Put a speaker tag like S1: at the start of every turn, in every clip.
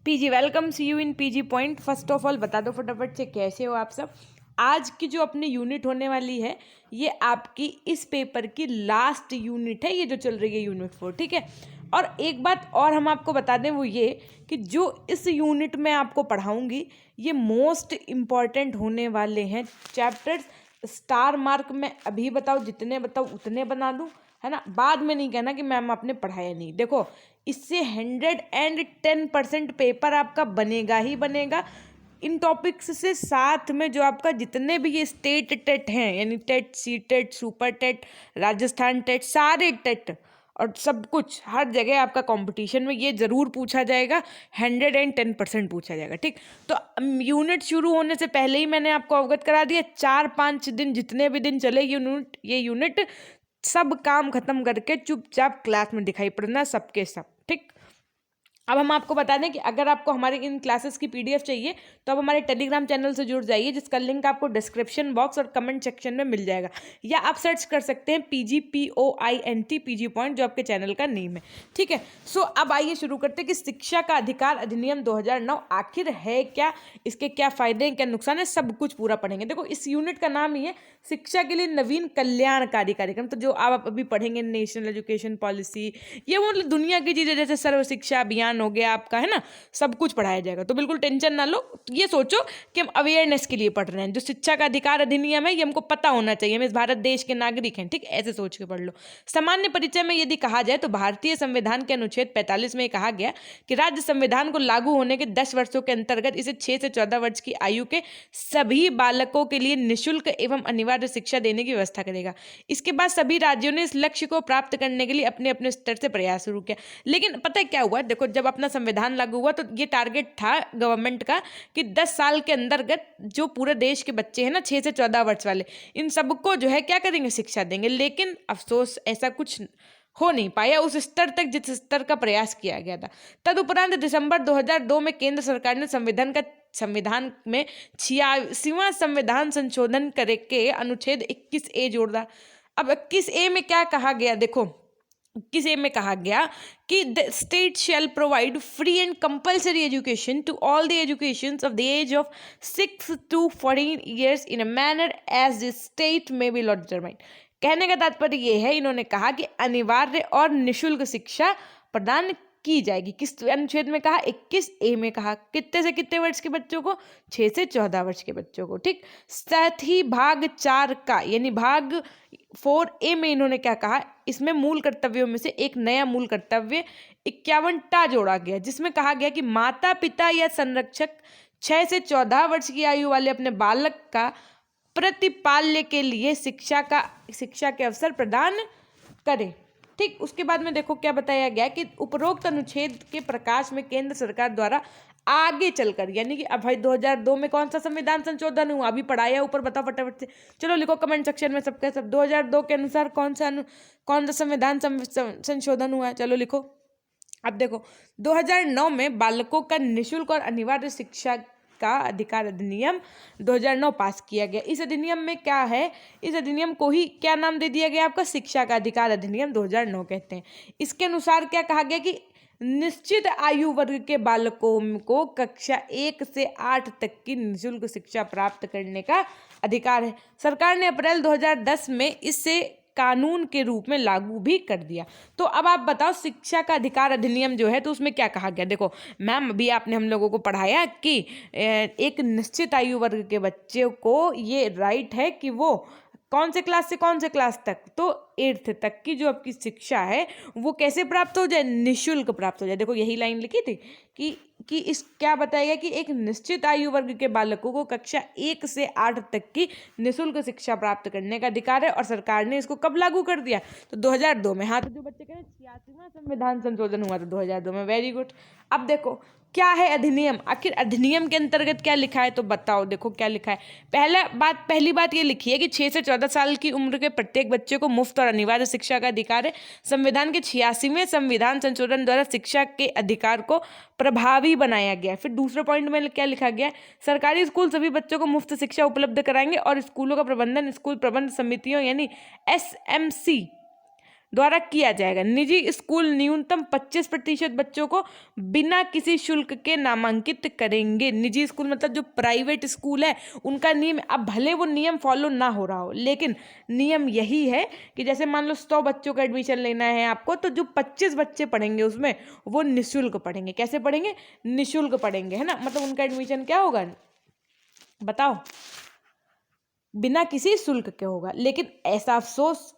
S1: PG welcome see you in PG point. First of all बता दो फटाफट से कैसे हो आप सब। आज की जो अपनी यूनिट होने वाली है ये आपकी इस पेपर की लास्ट यूनिट है, ये जो चल रही है यूनिट 4, ठीक है। और एक बात और हम आपको बता दें वो ये कि जो इस यूनिट में आपको पढ़ाऊंगी ये मोस्ट इम्पॉर्टेंट होने वाले हैं चैप्टर्स। स्टार मार्क में अभी बताओ, जितने बताओ उतने बना दूं, है ना। बाद में नहीं कहना कि मैम आपने पढ़ाया नहीं। देखो इससे 110% पेपर आपका बनेगा ही बनेगा। इन टॉपिक्स से साथ में जो आपका जितने भी ये स्टेट टेट हैं, यानी TET, C TET, super TET, Rajasthan TET, सारे टेट और सब कुछ हर जगह आपका कंपटीशन में ये ज़रूर पूछा जाएगा, 110% पूछा जाएगा, ठीक। तो यूनिट शुरू होने से पहले ही मैंने आपको अवगत करा दिया, 4-5 दिन जितने भी दिन चले ये यूनिट सब काम खत्म करके चुपचाप क्लास में दिखाई पड़ना सबके सब, ठीक। अब हम आपको बता दें कि अगर आपको हमारे इन क्लासेस की पीडीएफ चाहिए तो आप हमारे टेलीग्राम चैनल से जुड़ जाइए, जिसका लिंक आपको डिस्क्रिप्शन बॉक्स और कमेंट सेक्शन में मिल जाएगा, या आप सर्च कर सकते हैं PGPOINT पीजी पॉइंट, जो आपके चैनल का नेम है, ठीक है। सो अब आइए शुरू करते हैं कि शिक्षा का अधिकार अधिनियम 2009 आखिर है क्या, इसके क्या फायदे हैं, क्या नुकसान है, सब कुछ पूरा पढ़ेंगे। देखो इस यूनिट का नाम ही है शिक्षा के लिए नवीन कल्याणकारी कार्यक्रम। तो जो आप अभी पढ़ेंगे नेशनल एजुकेशन पॉलिसी, ये मतलब दुनिया की चीज़ें जैसे सर्व शिक्षा अभियान हो गया आपका, है ना, सब कुछ पढ़ाया जाएगा। तो बिल्कुल टेंशन ना लो, ये सोचो कि हम अवेयरनेस के लिए पढ़ रहे हैं। जो शिक्षा का अधिकार अधिनियम है ये हमको पता होना चाहिए, हम इस भारत देश के नागरिक हैं, ठीक, ऐसे सोच के पढ़ लो। सामान्य परिचय में यदि कहा जाए तो भारतीय संविधान के अनुच्छेद 45 में कहा गया कि राज्य संविधान को लागू होने के 10 वर्षों के अंतर्गत इसे 6 से 14 वर्ष की आयु के सभी बालकों के लिए निःशुल्क एवं अनिवार्य शिक्षा देने की व्यवस्था करेगा। इसके बाद सभी राज्यों ने इस लक्ष्य को प्राप्त करने के लिए अपने अपने स्तर से प्रयास शुरू किया। लेकिन पता है क्या हुआ, देखो जब अपना संविधान लागू हुआ तो ये टारगेट था गवर्नमेंट का कि 10 साल के अंतर्गत जो पूरे देश के बच्चे हैं ना, 6 से 14 वर्ष वाले, इन सबको जो है क्या करेंगे, शिक्षा देंगे। लेकिन अफसोस ऐसा कुछ हो नहीं पाया उस स्तर तक जिस स्तर का प्रयास किया गया था। तदुपरांत दिसंबर 2002 में केंद्र सरकार ने संविधान में 86वां संविधान संशोधन करके अनुच्छेद 21A जोड़ दिया। अब 21A में क्या कहा गया, देखो 21A में कहा गया कि the state shall provide free and compulsory education to all the educations of the age of 6 to 14 years in a manner as the state may by law determine. कहने का तात्पर्य यह है, इन्होंने कहा कि अनिवार्य और निःशुल्क शिक्षा प्रदान की जाएगी। किस अनुच्छेद में कहा, 21A में कहा। कितने से कितने वर्ष के बच्चों को, 6 से 14 वर्ष के बच्चों को, ठीक। साथ ही भाग 4 का यानी भाग 4A में इन्होंने क्या कहा, इसमें मूल कर्तव्यों में से एक नया मूल कर्तव्य 51 जोड़ा गया, जिसमें कहा गया कि माता पिता या संरक्षक 6 से 14 वर्ष की आयु वाले अपने बालक का प्रतिपाल्य के लिए शिक्षा के अवसर प्रदान करें, ठीक। उसके बाद में देखो क्या बताया गया कि उपरोक्त अनुच्छेद के प्रकाश में केंद्र सरकार द्वारा आगे चलकर, यानी कि अब भाई 2002 में कौन सा संविधान संशोधन हुआ, अभी पढ़ाया ऊपर, बताओ फटाफट से, चलो लिखो कमेंट सेक्शन में सबके सब 2002 के अनुसार कौन सा संविधान संशोधन हुआ है, चलो लिखो। अब देखो 2009 में बालकों का निःशुल्क और अनिवार्य शिक्षा का अधिकार अधिनियम 2009 पास किया गया। इस अधिनियम में क्या है, इस अधिनियम को ही क्या नाम दे दिया गया आपका, शिक्षा का अधिकार अधिनियम 2009 कहते हैं। इसके अनुसार क्या कहा गया कि निश्चित आयु वर्ग के बालकों को कक्षा 1 से 8 तक की निःशुल्क शिक्षा प्राप्त करने का अधिकार है। सरकार ने अप्रैल 2010 में इससे कानून के रूप में लागू भी कर दिया। तो अब आप बताओ शिक्षा का अधिकार अधिनियम जो है तो उसमें क्या कहा गया। देखो मैम अभी आपने हम लोगों को पढ़ाया कि एक निश्चित आयु वर्ग के बच्चे को ये राइट है कि वो कौन से क्लास से कौन से क्लास तक, तो 8th तक की जो आपकी शिक्षा है वो कैसे प्राप्त हो जाए, निःशुल्क प्राप्त हो जाए। देखो यही लाइन लिखी थी कि इस क्या बताया कि एक निश्चित आयु वर्ग के बालकों को कक्षा 1 से 8 तक की निःशुल्क शिक्षा प्राप्त करने का अधिकार है। और सरकार ने इसको कब लागू कर दिया, तो 2002 में। हाँ तो जो बच्चे कह रहे हैं 86वां संविधान संशोधन हुआ था 2002 में, वेरी गुड। अब देखो क्या है अधिनियम, आखिर अधिनियम के अंतर्गत क्या लिखा है, तो बताओ देखो क्या लिखा है। पहली बात ये लिखी है कि 6 से 14 साल की उम्र के प्रत्येक बच्चे को मुफ्त और अनिवार्य शिक्षा का अधिकार है। संविधान के 86वें संविधान संशोधन द्वारा शिक्षा के अधिकार को प्रभावी बनाया गया। फिर दूसरे पॉइंट में क्या लिखा गया, सरकारी स्कूल सभी बच्चों को मुफ्त शिक्षा उपलब्ध कराएंगे और स्कूलों का प्रबंधन स्कूल प्रबंध समितियों यानी SMC द्वारा किया जाएगा। निजी स्कूल न्यूनतम 25% बच्चों को बिना किसी शुल्क के नामांकित करेंगे। निजी स्कूल मतलब जो प्राइवेट स्कूल है उनका नियम, अब भले वो नियम फॉलो ना हो रहा हो, लेकिन नियम यही है कि जैसे मान लो 100 बच्चों का एडमिशन लेना है आपको, तो जो 25 बच्चे पढ़ेंगे उसमें वो निःशुल्क पढ़ेंगे। कैसे पढ़ेंगे? निःशुल्क पढ़ेंगे, है ना। मतलब उनका एडमिशन क्या होगा बताओ? बिना किसी शुल्क के होगा। लेकिन ऐसा अफसोस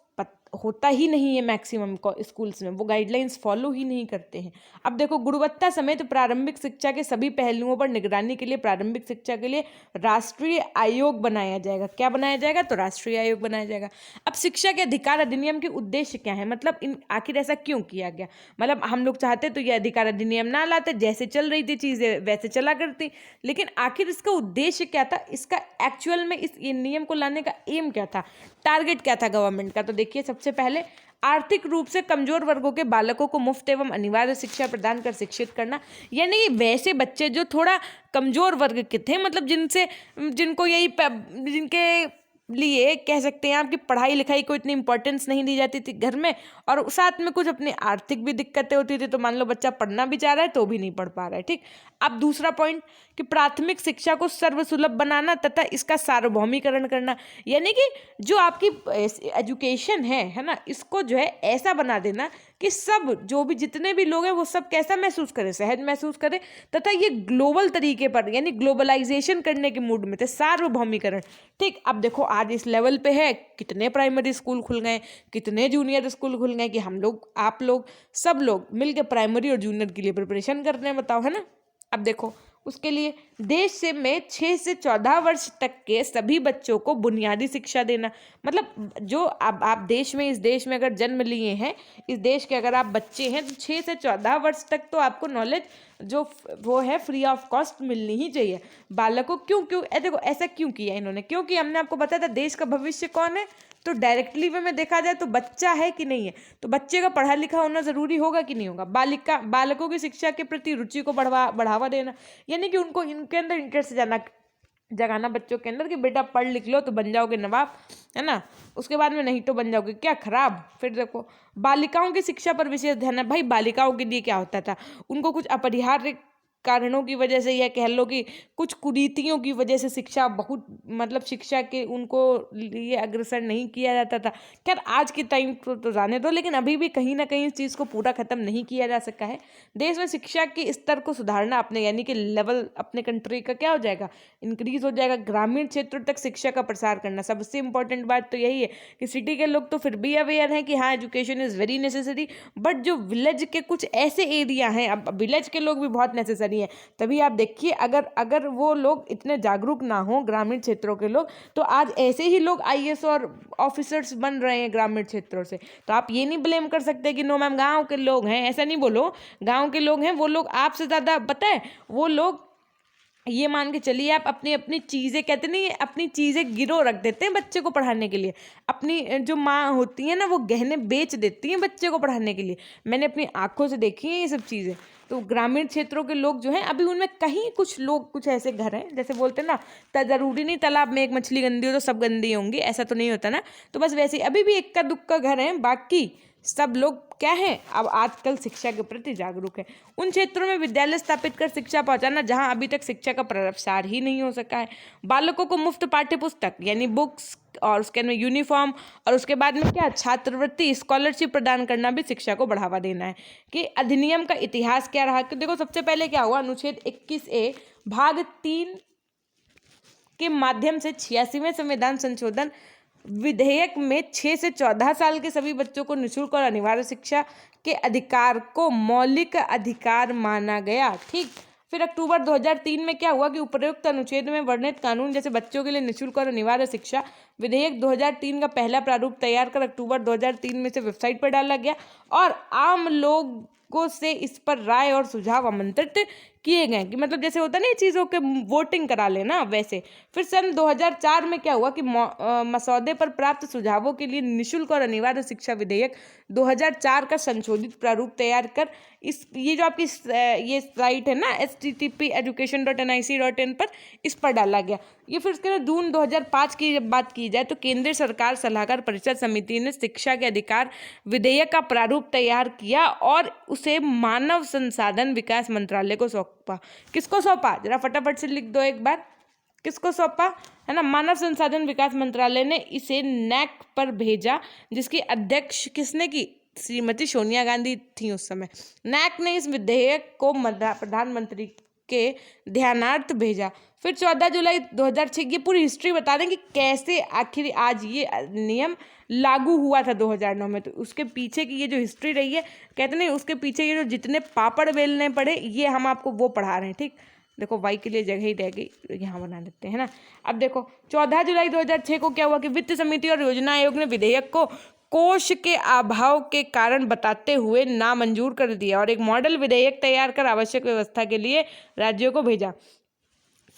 S1: होता ही नहीं है मैक्सिमम स्कूल्स में, वो गाइडलाइंस फॉलो ही नहीं करते हैं। अब देखो, गुणवत्ता समेत प्रारंभिक शिक्षा के सभी पहलुओं पर निगरानी के लिए प्रारंभिक शिक्षा के लिए राष्ट्रीय आयोग बनाया जाएगा। क्या बनाया जाएगा? तो राष्ट्रीय आयोग बनाया जाएगा। अब शिक्षा के अधिकार अधिनियम के उद्देश्य क्या है, मतलब आखिर ऐसा क्यों किया गया? मतलब हम लोग चाहते तो ये अधिकार अधिनियम ना लाते, जैसे चल रही थी चीजें वैसे चला करती, लेकिन आखिर इसका उद्देश्य क्या था, इसका एक्चुअल में इस नियम को लाने का एम क्या था, टारगेट क्या था गवर्नमेंट का? तो देखिए, सबसे पहले आर्थिक रूप से कमजोर वर्गों के बालकों को मुफ्त एवं अनिवार्य शिक्षा प्रदान कर शिक्षित करना। यानी कि वैसे बच्चे जो थोड़ा कमजोर वर्ग के थे, मतलब जिनको जिनके लिए कह सकते हैं आपकी पढ़ाई लिखाई को इतनी इंपॉर्टेंस नहीं दी जाती थी घर में, और साथ में कुछ अपनी आर्थिक भी दिक्कतें होती थी, तो मान लो बच्चा पढ़ना भी चाह रहा है तो भी नहीं पढ़ पा रहा है। ठीक। अब दूसरा पॉइंट कि प्राथमिक शिक्षा को सर्वसुलभ बनाना तथा इसका सार्वभौमिकरण करना। यानी कि जो आपकी एजुकेशन है ना, इसको जो है ऐसा बना देना कि सब जो भी जितने भी लोग हैं वो सब कैसा महसूस करें, सहज महसूस करें, तथा ये ग्लोबल तरीके पर यानी ग्लोबलाइजेशन करने के मूड में थे, सार्वभौमिकरण। ठीक। अब देखो, आज इस लेवल पे है, कितने प्राइमरी स्कूल खुल गए, कितने जूनियर स्कूल खुल गए कि हम लोग, आप लोग, सब लोग मिलकर प्राइमरी और जूनियर के लिए प्रिपरेशन कर रहे हैं, बताओ, है ना। अब देखो, उसके लिए देश से में 6 से 14 वर्ष तक के सभी बच्चों को बुनियादी शिक्षा देना। मतलब जो अब आप इस देश में अगर जन्म लिए हैं, इस देश के अगर आप बच्चे हैं, तो 6 से 14 वर्ष तक तो आपको नॉलेज जो वो है फ्री ऑफ कॉस्ट मिलनी ही चाहिए बालकों। क्यों देखो, ऐसा क्यों किया इन्होंने? क्योंकि हमने आपको बताया था देश का भविष्य कौन है, तो डायरेक्टली वे में देखा जाए तो बच्चा है कि नहीं है, तो बच्चे का पढ़ा लिखा होना जरूरी होगा कि नहीं होगा। बालकों की शिक्षा के प्रति रुचि को बढ़ावा देना, यानी कि उनको इनके अंदर इंटरेस्ट जगाना बच्चों के अंदर कि बेटा पढ़ लिख लो तो बन जाओगे नवाब, है ना। उसके बाद में नहीं तो बन जाओगे क्या, खराब। फिर देखो, बालिकाओं की शिक्षा पर विशेष ध्यान है। भाई बालिकाओं के लिए क्या होता था, उनको कुछ अपरिहार्य कारणों की वजह से, या कह लो कि कुछ कुरीतियों की वजह से शिक्षा बहुत, मतलब शिक्षा के उनको लिए अग्रसर नहीं किया जाता था। खैर आज के टाइम तो जाने दो, लेकिन अभी भी कहीं ना कहीं इस चीज़ को पूरा खत्म नहीं किया जा सका है। देश में शिक्षा के स्तर को सुधारना, अपने यानी कि लेवल अपने कंट्री का क्या हो जाएगा, इंक्रीज हो जाएगा। ग्रामीण क्षेत्रों तक शिक्षा का प्रसार करना, सबसे इंपॉर्टेंट बात तो यही है कि सिटी के लोग तो फिर भी अवेयर हैं कि हाँ education is very necessary, but जो विलेज के कुछ ऐसे एरिया हैं, अब विलेज के लोग भी बहुत नेसेसरी है। तभी आप देखिए, अगर वो लोग इतने जागरूक ना हो ग्रामीण क्षेत्रों के लोग, तो आज ऐसे ही लोग आईएएस और ऑफिसर्स बन रहे हैं ग्रामीण क्षेत्रों से। तो आप ये नहीं ब्लेम कर सकते कि नो मैम गांव के लोग हैं, ऐसा नहीं बोलो। गांव के लोग हैं, वो लोग आपसे ज़्यादा, पता है, वो लोग ये मान के चलिए, आप अपनी अपनी चीज़ें, कहते नहीं, अपनी चीज़ें गिरो रख देते हैं बच्चे को पढ़ाने के लिए। अपनी जो माँ होती है ना, वो गहने बेच देती हैं बच्चे को पढ़ाने के लिए। मैंने अपनी आंखों से देखी है ये सब चीज़ें। तो ग्रामीण क्षेत्रों के लोग जो हैं, अभी उनमें कहीं कुछ ऐसे घर हैं, जैसे बोलते हैं ना, जरूरी नहीं तालाब में एक मछली गंदी हो तो सब गंदी होंगी, ऐसा तो नहीं होता ना। तो बस वैसे ही अभी भी इक्का दुक्का घर है, बाकी सब लोग क्या है, अब आजकल शिक्षा के प्रति जागरूक है। उन क्षेत्रों में विद्यालय स्थापित कर शिक्षा पहुंचाना जहां अभी तक शिक्षा का प्रसार ही नहीं हो सका है। बालकों को मुफ्त पाठ्य पुस्तक यानी बुक्स, और उसके अंदर यूनिफॉर्म, और उसके बाद में क्या, छात्रवृत्ति, स्कॉलरशिप प्रदान करना भी शिक्षा को बढ़ावा देना है। कि अधिनियम का इतिहास क्या रहा, कि देखो सबसे पहले क्या हुआ, अनुच्छेद 21A भाग 3 के माध्यम से 86वें संविधान संशोधन विधेयक में 6 से 14 साल के सभी बच्चों को निःशुल्क और अनिवार्य शिक्षा के अधिकार को मौलिक अधिकार माना गया। ठीक। फिर अक्टूबर 2003 में क्या हुआ कि उपरोक्त अनुच्छेद में वर्णित कानून, जैसे बच्चों के लिए निःशुल्क और अनिवार्य शिक्षा विधेयक 2003 का पहला प्रारूप तैयार कर अक्टूबर 2003 में से वेबसाइट पर डाला गया, और आम लोगों से इस पर राय और सुझाव आमंत्रित किए गए। कि मतलब जैसे होता है ना ये चीज़ों के वोटिंग करा लेना, वैसे। फिर सन 2004 में क्या हुआ कि मसौदे पर प्राप्त सुझावों के लिए निःशुल्क और अनिवार्य शिक्षा विधेयक 2004 का संशोधित प्रारूप तैयार कर ये जो आपकी ये साइट है ना http education.nic.in पर, इस पर डाला गया। ये फिर उसके बाद जून 2005 की जब बात की जाए तो केंद्रीय सरकार सलाहकार परिषद समिति ने शिक्षा के अधिकार विधेयक का प्रारूप तैयार किया और उसे मानव संसाधन विकास मंत्रालय को सौंपा। किसको सौंपा, जरा फटाफट से लिख दो एक बार, किसको सौंपा, है ना, मानव संसाधन विकास मंत्रालय ने इसे नैक पर भेजा, जिसकी अध्यक्ष किसने की, श्रीमती सोनिया गांधी थी उस समय। नैक ने इस विधेयक को प्रधानमंत्री के ध्यानार्थ भेजा। फिर 14 जुलाई 2006, ये पूरी हिस्ट्री बता दें कि कैसे आखिर आज ये नियम लागू हुआ था 2009 में। तो उसके पीछे की ये जो हिस्ट्री रही है, कहते नहीं उसके पीछे ये जो जितने पापड़ बेलने पड़े, ये हम आपको वो पढ़ा रहे हैं। ठीक, देखो वाई के लिए जगह ही रह गई, यहाँ बना देते हैं ना। अब देखो 14 जुलाई 2006 को क्या हुआ कि वित्त समिति और योजना आयोग ने विधेयक को कोष के अभाव के कारण बताते हुए नामंजूर कर दिया और एक मॉडल विधेयक तैयार कर आवश्यक व्यवस्था के लिए राज्यों को भेजा।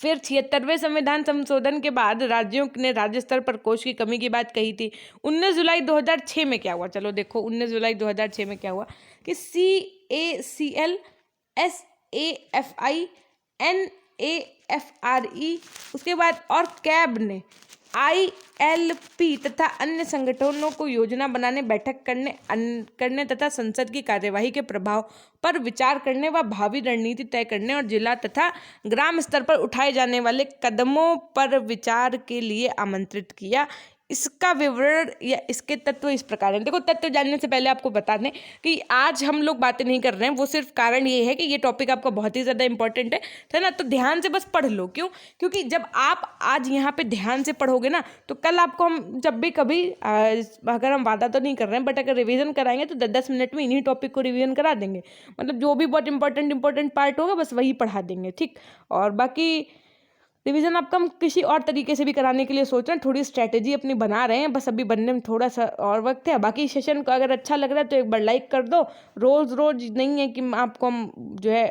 S1: फिर 76वें संविधान संशोधन के बाद राज्यों ने राज्य स्तर पर कोष की कमी की बात कही थी। 19 जुलाई 2006 में क्या हुआ, चलो देखो 19 जुलाई 2006 में क्या हुआ कि CACL, SAFI, NAFRE, उसके बाद और कैब ने ILP तथा अन्य संगठनों को योजना बनाने, बैठक करने तथा संसद की कार्यवाही के प्रभाव पर विचार करने व भावी रणनीति तय करने और जिला तथा ग्राम स्तर पर उठाए जाने वाले कदमों पर विचार के लिए आमंत्रित किया। इसका विवरण या इसके तत्व इस प्रकार हैं। देखो, तत्व जानने से पहले आपको बता दें कि आज हम लोग बातें नहीं कर रहे हैं, वो सिर्फ कारण ये है कि ये टॉपिक आपका बहुत ही ज़्यादा इंपॉर्टेंट है ना। तो ध्यान से बस पढ़ लो। क्यों? क्योंकि जब आप आज यहाँ पे ध्यान से पढ़ोगे ना, तो कल आपको हम जब भी कभी अगर हम वादा तो नहीं कर रहे हैं, बट अगर रिविजन कराएंगे तो 10 मिनट में इन्हीं टॉपिक को रिविजन करा देंगे। मतलब जो भी बहुत इंपॉर्टेंट पार्ट होगा बस वही पढ़ा देंगे। ठीक, और बाकी रिवीजन आपका हम किसी और तरीके से भी कराने के लिए सोच रहे हैं, थोड़ी स्ट्रैटेजी अपनी बना रहे हैं, बस अभी बनने में थोड़ा सा और वक्त है। बाकी सेशन को अगर अच्छा लग रहा है तो एक बार लाइक कर दो। रोज़ नहीं है कि आपको हम जो है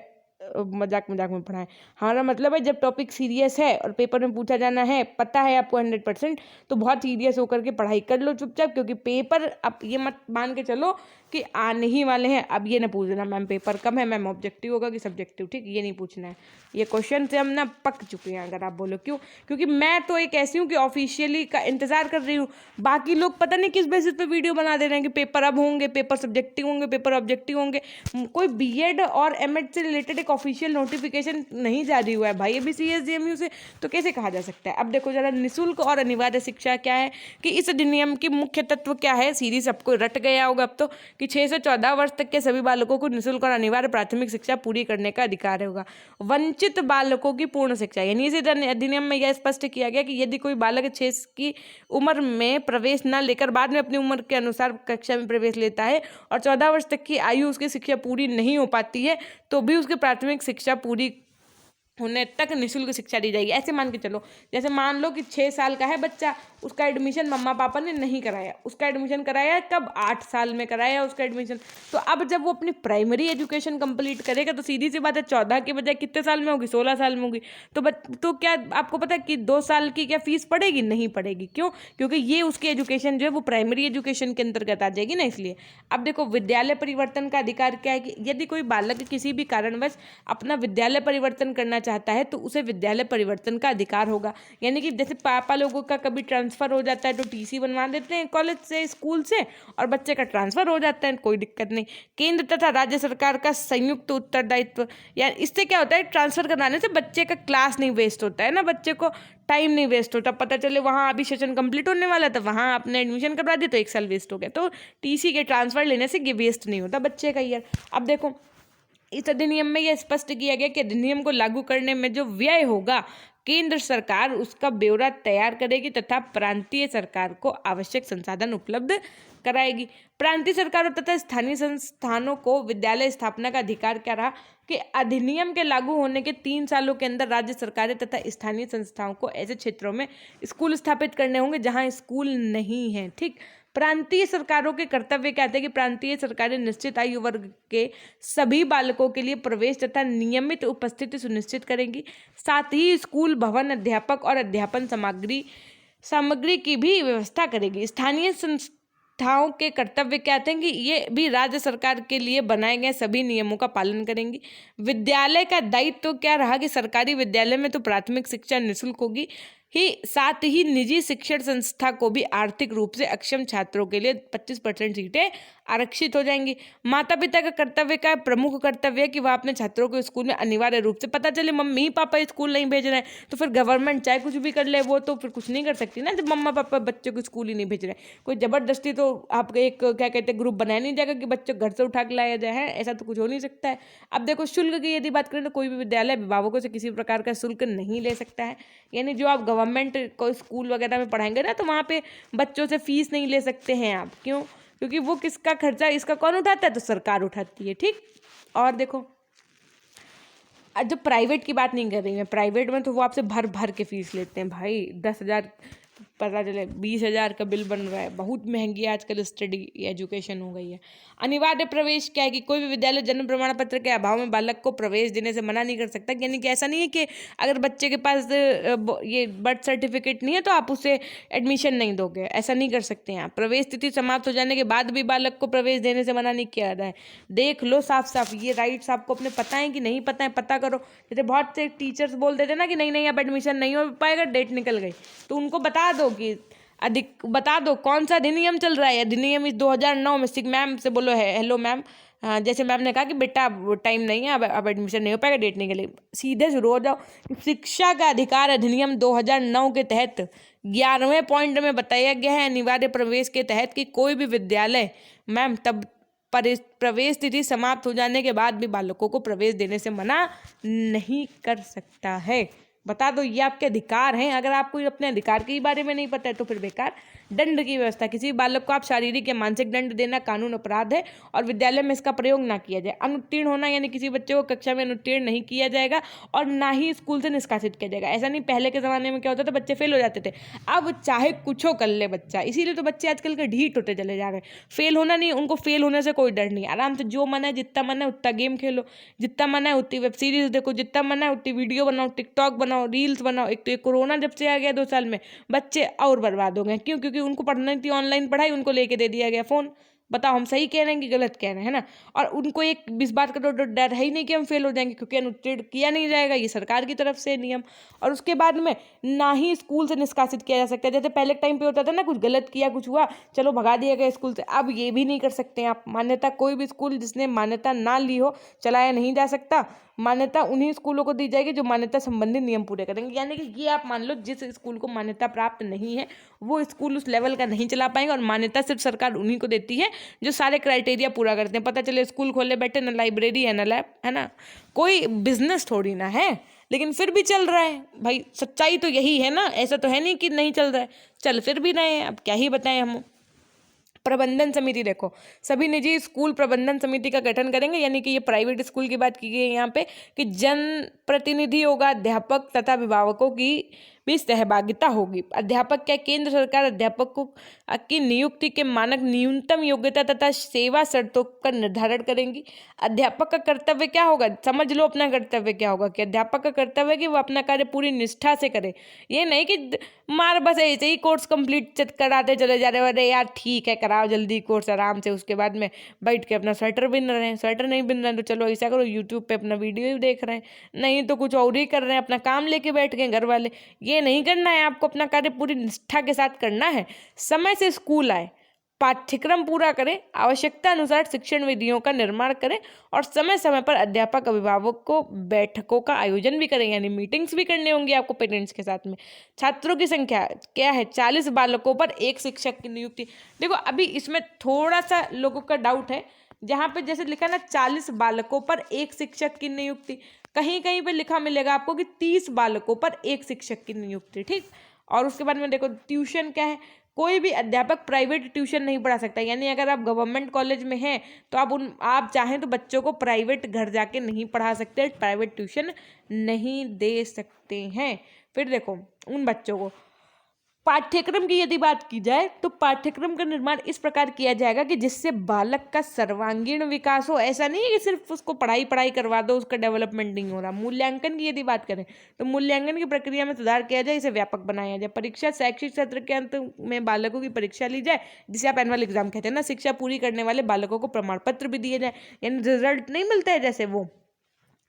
S1: मजाक में पढ़ाएं। हमारा मतलब है जब टॉपिक सीरियस है और पेपर में पूछा जाना है, पता है आपको 100%, तो बहुत सीरियस होकर के पढ़ाई कर लो चुपचाप। क्योंकि पेपर आप ये मत मान के चलो कि आने ही वाले हैं। अब ये ना पूछना मैम पेपर कम है, मैम ऑब्जेक्टिव होगा कि सब्जेक्टिव। ठीक, ये नहीं पूछना है। ये क्वेश्चन से हम ना पक चुके हैं अगर आप बोलो। क्यों? क्योंकि मैं तो एक ऐसी हूँ कि ऑफिशियली का इंतजार कर रही हूँ। बाकी लोग पता नहीं किस बेसिस पे वीडियो बना दे रहे हैं कि पेपर अब होंगे, पेपर सब्जेक्टिव होंगे, पेपर ऑब्जेक्टिव होंगे। कोई बीएड और एमएड से रिलेटेड एक ऑफिशियल नोटिफिकेशन नहीं जारी हुआ है भाई ABCSJMU से, तो कैसे कहा जा सकता है। अब देखो जरा, निःशुल्क और अनिवार्य शिक्षा क्या है कि इस अधिनियम की मुख्य तत्व क्या है। सीरीज सबको रट गया होगा अब तो, कि 6 से 14 वर्ष तक के सभी बालकों को निःशुल्क और अनिवार्य प्राथमिक शिक्षा पूरी करने का अधिकार होगा। वंचित बालकों की पूर्ण शिक्षा, यानी इस अधिनियम में यह स्पष्ट किया गया कि यदि कोई बालक 6 की उम्र में प्रवेश न लेकर बाद में अपनी उम्र के अनुसार कक्षा में प्रवेश लेता है और 14 वर्ष तक की आयु उसकी शिक्षा पूरी नहीं हो पाती है, तो भी उसकी प्राथमिक शिक्षा पूरी होने तक निःशुल्क शिक्षा दी जाएगी। ऐसे मान के चलो, जैसे मान लो कि 6 साल का है बच्चा, उसका एडमिशन मम्मा पापा ने नहीं कराया, उसका एडमिशन कराया कब, 8 साल में कराया उसका एडमिशन। तो अब जब वो अपनी प्राइमरी एजुकेशन कंप्लीट करेगा तो सीधी सी बात है 14 के बजाय कितने साल में होगी, 16 साल में होगी। तो क्या आपको पता है कि 2 साल की क्या फीस पड़ेगी? नहीं पड़ेगी। क्यों? क्योंकि ये उसकी एजुकेशन जो है वो प्राइमरी एजुकेशन के अंतर्गत आ जाएगी ना, इसलिए। अब देखो, विद्यालय परिवर्तन का अधिकार क्या है कि यदि कोई बालक किसी भी कारणवश अपना विद्यालय परिवर्तन करना चाहता है तो उसे विद्यालय परिवर्तन का अधिकार होगा। यानी कि जैसे पापा लोगों का कभी ट्रांसफर हो जाता है तो TC बनवा देते हैं कॉलेज से, स्कूल से, और बच्चे का ट्रांसफर हो जाता है, कोई दिक्कत नहीं। केंद्र तथा राज्य सरकार का संयुक्त उत्तरदायित्व, यार इससे क्या होता है, ट्रांसफर कराने से बच्चे का क्लास नहीं वेस्ट होता है ना, बच्चे को टाइम नहीं वेस्ट होता। पता चले वहाँ अभी सेशन कंप्लीट होने वाला था, वहाँ आपने एडमिशन करवा दिया तो 1 साल वेस्ट हो गया। तो TC के ट्रांसफर लेने से ये वेस्ट नहीं होता बच्चे का ईयर। अब देखो, इस अधिनियम में यह स्पष्ट किया गया कि अधिनियम को लागू करने में जो व्यय होगा, केंद्र सरकार उसका ब्यौरा तैयार करेगी तथा प्रांतीय सरकार को आवश्यक संसाधन उपलब्ध कराएगी। प्रांतीय सरकारों तथा स्थानीय संस्थानों को विद्यालय स्थापना का अधिकार क्या रहा कि अधिनियम के लागू होने के 3 सालों के अंदर राज्य सरकारें तथा स्थानीय संस्थाओं को ऐसे क्षेत्रों में स्कूल स्थापित करने होंगे जहां स्कूल नहीं है। ठीक, प्रांतीय सरकारों के कर्तव्य क्या थे कि प्रांतीय सरकारें निश्चित आयु वर्ग के सभी बालकों के लिए प्रवेश तथा नियमित उपस्थिति सुनिश्चित करेंगी। साथ ही स्कूल भवन, अध्यापक और अध्यापन सामग्री की भी व्यवस्था करेगी। स्थानीय संस्थाओं के कर्तव्य क्या थे कि ये भी राज्य सरकार के लिए बनाए गए सभी नियमों का पालन करेंगी। विद्यालय का दायित्व क्या रहा कि सरकारी विद्यालय में तो प्राथमिक शिक्षा निःशुल्क होगी साथ ही निजी शिक्षण संस्था को भी आर्थिक रूप से अक्षम छात्रों के लिए 25% सीटें आरक्षित हो जाएंगी। माता पिता का कर्तव्य का प्रमुख कर्तव्य है कि वह अपने छात्रों को स्कूल में अनिवार्य रूप से, पता चले मम्मी पापा स्कूल नहीं भेज रहे हैं तो फिर गवर्नमेंट चाहे कुछ भी कर ले, वो तो फिर कुछ नहीं कर सकती ना जब मम्मा पापा बच्चों को स्कूल ही नहीं भेज रहे। कोई जबरदस्ती तो आप एक क्या कहते हैं ग्रुप बनाया नहीं जाएगा कि बच्चों घर से उठा के लाया जाए, है ऐसा तो कुछ हो नहीं सकता है। अब देखो शुल्क की यदि बात करें तो कोई भी विद्यालय अभिभावकों से किसी प्रकार का शुल्क नहीं ले सकता है, यानी जो आप गवर्नमेंट को स्कूल वगैरह में पढ़ाएंगे ना तो वहाँ पे बच्चों से फीस नहीं ले सकते हैं आप। क्यों? क्योंकि वो किसका खर्चा, इसका कौन उठाता है? तो सरकार उठाती है। ठीक, और देखो जो प्राइवेट की बात नहीं कर रही मैं, प्राइवेट में तो वो आपसे भर भर के फीस लेते हैं भाई। 10,000 पता चले 20,000 का बिल बन रहा है। बहुत महंगी आजकल स्टडी एजुकेशन हो गई है। अनिवार्य प्रवेश क्या है कि कोई भी विद्यालय जन्म प्रमाण पत्र के अभाव में बालक को प्रवेश देने से मना नहीं कर सकता। यानी कि ऐसा नहीं है कि अगर बच्चे के पास ये बर्थ सर्टिफिकेट नहीं है तो आप उसे एडमिशन नहीं दोगे, ऐसा नहीं कर सकते हैं आप। प्रवेश तिथि समाप्त हो जाने के बाद भी बालक को प्रवेश देने से मना नहीं किया जाता है। देख लो साफ साफ, ये राइट्स आपको अपने पता है कि नहीं पता है, पता करो। जैसे बहुत से टीचर्स बोल देते ना कि नहीं नहीं अब एडमिशन नहीं हो पाएगा, डेट निकल गई, तो उनको बता दो कि बता दो कौन सा अधिनियम चल रहा है। अधिनियम इस 2009 में मैम से बोलो है हेलो मैम, जैसे मैम ने कहा कि बेटा टाइम नहीं है, अब एडमिशन नहीं हो पाएगा, डेट निकले, सीधे शुरू हो जाओ। शिक्षा का अधिकार अधिनियम 2009 के तहत 11वें पॉइंट में बताया गया है अनिवार्य प्रवेश के तहत कि कोई भी विद्यालय मैम तब प्रवेश तिथि समाप्त हो जाने के बाद भी बालकों को प्रवेश देने से मना नहीं कर सकता है। बता दो, ये आपके अधिकार हैं। अगर आपको अपने अधिकार के बारे में नहीं पता है तो फिर बेकार। दंड की व्यवस्था, किसी बालक को आप शारीरिक या मानसिक दंड देना कानून अपराध है और विद्यालय में इसका प्रयोग ना किया जाए। अनुत्तीर्ण होना, यानी किसी बच्चे को कक्षा में अनुत्तीर्ण नहीं किया जाएगा और ना ही स्कूल से निष्कासित किया जाएगा। ऐसा नहीं, पहले के ज़माने में क्या होता था, बच्चे फेल हो जाते थे, अब चाहे कुछ कर ले बच्चा। इसीलिए तो बच्चे आजकल के ढीठ होते चले जा रहे हैं। फेल होना नहीं, उनको फेल होने से कोई डर नहीं। आराम से जो मन है, जितना मन है उतना गेम खेलो, जितना मन है उतनी वेब सीरीज देखो, जितना मन है उतनी वीडियो बनाओ, टिकटॉक बनाओ, रील्स बनाओ। एक तो ये कोरोना जब से आ गया 2 साल में, बच्चे और बर्बाद हो गए। क्यों? क्योंकि उनको पढ़नी थी ऑनलाइन पढ़ाई, उनको लेके दे दिया गया फोन। बताओ हम सही कह रहे हैं कि गलत कह रहे हैं, है ना? और उनको एक इस बात का तो डर है ही नहीं कि हम फेल हो जाएंगे, क्योंकि अनुत्तीर्ण किया नहीं जाएगा, ये सरकार की तरफ से नियम। और उसके बाद में ना ही स्कूल से निष्कासित किया जा सकता है। जैसे पहले टाइम पे होता था ना, कुछ गलत किया, कुछ हुआ, चलो भगा दिया गया स्कूल से। अब ये भी नहीं कर सकते आप। मान्यता, कोई भी स्कूल जिसने मान्यता ना ली हो चलाया नहीं जा सकता। मान्यता उन्हीं स्कूलों को दी जाएगी जो मान्यता संबंधी नियम पूरे करेंगे। यानी कि ये आप मान लो, जिस स्कूल को मान्यता प्राप्त नहीं है वो स्कूल उस लेवल का नहीं चला पाएंगे, और मान्यता सिर्फ सरकार उन्हीं को देती है जो सारे क्राइटेरिया पूरा करते हैं। पता चले स्कूल खोले बैठे, ना लाइब्रेरी है ना लैब, है ना, कोई बिजनेस थोड़ी ना है, लेकिन फिर भी चल रहा है भाई। सच्चाई तो यही है ना, ऐसा तो है नहीं कि नहीं चल रहा है, चल फिर भी रहे हैं। अब क्या ही बताएं हम। प्रबंधन समिति, देखो सभी निजी स्कूल प्रबंधन समिति का गठन करेंगे। यानी कि ये प्राइवेट स्कूल की बात की गई है यहाँ पे, कि जन प्रतिनिधि होगा, अध्यापक तथा अभिभावकों की भी सहभागिता होगी। अध्यापक क्या, केंद्र सरकार अध्यापक को की नियुक्ति के मानक, न्यूनतम योग्यता तथा सेवा शर्तों का निर्धारण करेंगी। अध्यापक का कर्तव्य क्या होगा, समझ लो अपना कर्तव्य क्या होगा, कि अध्यापक का कर्तव्य है कि वो अपना कार्य पूरी निष्ठा से करे। ये नहीं कि मार बस ऐसे ही कोर्स कंप्लीट कराते चले जा रहे हो, अरे यार ठीक है कराओ जल्दी कोर्स आराम से, उसके बाद में बैठ के अपना स्वेटर बिन रहे हैं। स्वेटर नहीं बिन रहे हैं तो चलो ऐसा करो, यूट्यूब पे अपना वीडियो देख रहे हैं, नहीं तो कुछ और ही कर रहे हैं, अपना काम लेके बैठ गए घर वाले। ये नहीं करना है आपको, अपना कार्य पूरी निष्ठा के साथ करना है। समय से स्कूल आए, पाठ्यक्रम पूरा करें, आवश्यकता अनुसार शिक्षण विधियों का निर्माण करें, और समय समय पर अध्यापक अभिभावक को बैठकों का आयोजन भी करें, यानी मीटिंग्स भी करने होंगी आपको पेरेंट्स के साथ में। छात्रों की संख्या क्या है, 40 बालकों पर 1 शिक्षक की नियुक्ति। देखो अभी इसमें थोड़ा सा लोगों का डाउट है, जहाँ पे जैसे लिखा ना 40 बालकों पर 1 शिक्षक की नियुक्ति, कहीं कहीं पे लिखा मिलेगा आपको कि 30 बालकों पर 1 शिक्षक की नियुक्ति। ठीक, और उसके बाद में देखो ट्यूशन क्या है, कोई भी अध्यापक प्राइवेट ट्यूशन नहीं पढ़ा सकता। यानी अगर आप गवर्नमेंट कॉलेज में हैं तो आप चाहें तो बच्चों को प्राइवेट घर जाके नहीं पढ़ा सकते, प्राइवेट ट्यूशन नहीं दे सकते हैं। फिर देखो उन बच्चों को, पाठ्यक्रम की यदि बात की जाए तो पाठ्यक्रम का निर्माण इस प्रकार किया जाएगा कि जिससे बालक का सर्वांगीण विकास हो। ऐसा नहीं है कि सिर्फ उसको पढ़ाई पढ़ाई करवा दो, उसका डेवलपमेंट नहीं हो रहा। मूल्यांकन की यदि बात करें तो मूल्यांकन की प्रक्रिया में सुधार किया जाए, इसे व्यापक बनाया जाए। परीक्षा, शैक्षिक सत्र के अंत में बालकों की परीक्षा ली जाए, जिसे आप एनुअल एग्जाम कहते हैं ना। शिक्षा पूरी करने वाले बालकों को प्रमाण पत्र भी दिए जाए, यानी रिजल्ट नहीं मिलता है जैसे वो।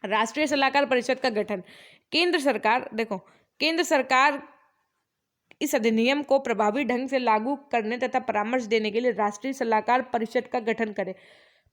S1: राष्ट्रीय सलाहकार परिषद का गठन, केंद्र सरकार, देखो केंद्र सरकार इस अधिनियम को प्रभावी ढंग से लागू करने तथा परामर्श देने के लिए राष्ट्रीय सलाहकार परिषद का गठन करें।